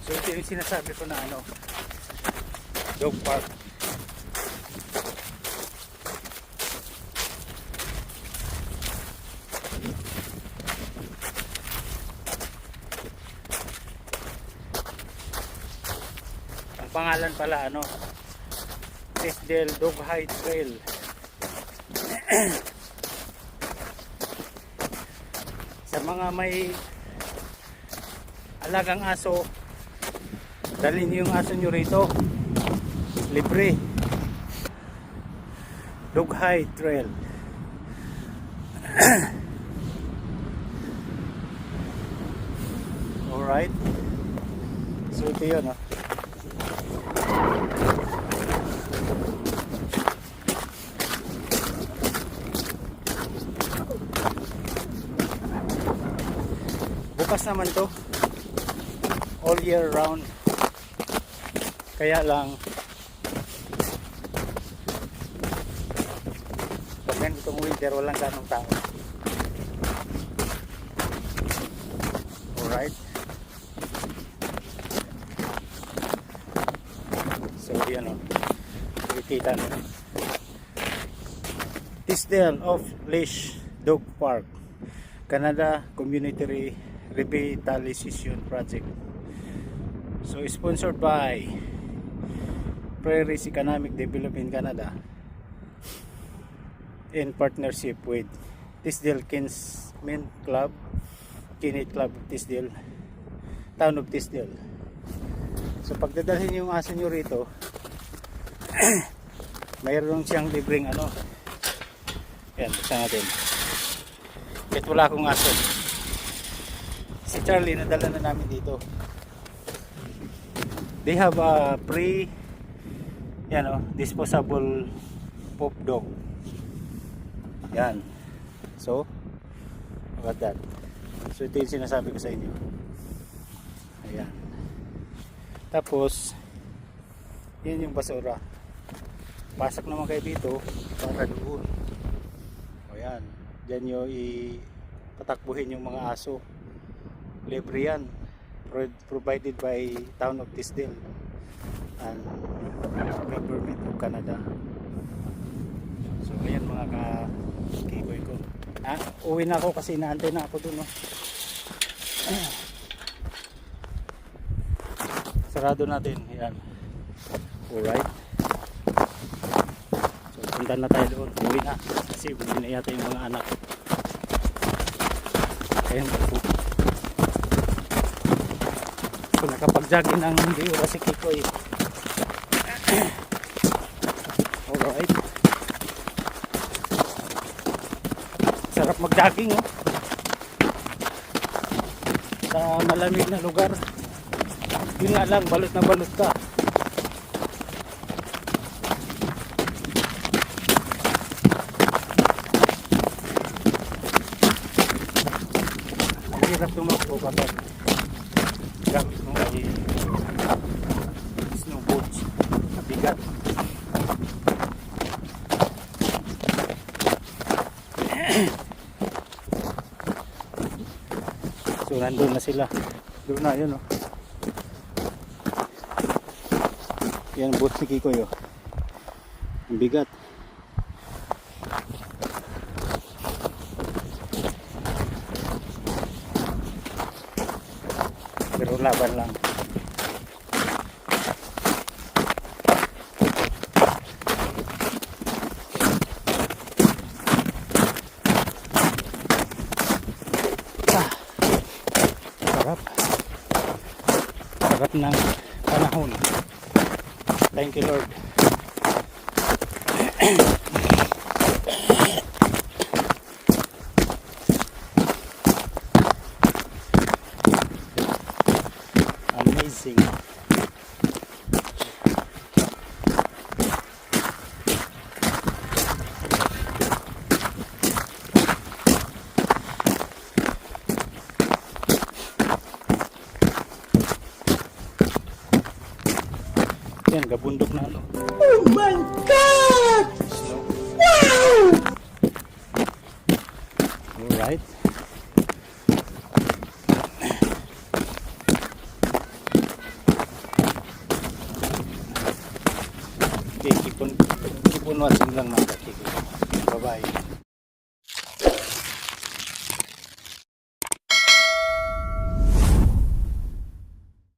So ito yung sinasabi ko na ano, dog park. Ang pangalan pala ano, Tisdale Dog High Trail. Sa mga may alagang aso, dalhin niyo yung aso nyo rito, libre. Dog High Trail. Alright, so ito yun, oh. Bukas naman to all year round, kaya lang pag ganitong winter walang ganong tao. Alright, so yan o, nakikita nyo Tisdale Off Leash Dog Park, Canada Community Revitalization Project. So sponsored by Prairies Economic Development Canada in partnership with Tisdale Kinsmen Club, Kinnit Club of Tisdale, Town of Tisdale. So pagdadalhin yung aso nyo rito, mayroon siyang libreng ano, yan, buksan natin. Kahit wala akong aso, si Charlie nadala na namin dito. They have a free, yan o, disposable poop dog. Yan. So, about that. So ito yung sinasabi ko sa inyo. Ayan. Tapos, yun yung basura. Pasok naman kayo dito para doon. O yan. Diyan nyo ipatakbuhin yung mga aso. Libre yan. Provided by Town of Tisdale and Government of Canada. So ayan mga ka-kiboy ko. Uwi na ako kasi naantay na ako dun, no? Sarado natin. Ayan. Alright. So punta na tayo doon. Uwi na. Kasi uwi na yata yung mga anak. Ayan po. So nakapag-jogging ng hindi oras si Kikoy. Alright. Sarap mag-jogging, oh. Sa malamig na lugar. Yun nga lang, balot na balot ka. Ang hirap tumakbo kapag gamit mo ay snowboard, mabigat. So nandun na sila, doon na yun, oh. Yan boat ni Kikoy, oh. Ang bigat. Pero laban lang. Sarap. Sarap ng panahon. Thank you, Lord. Amazing. Yan, gabundok na ano. Oh my God! Snow. Wow! Alright. keep on watching lang mga kachiki. Bye-bye.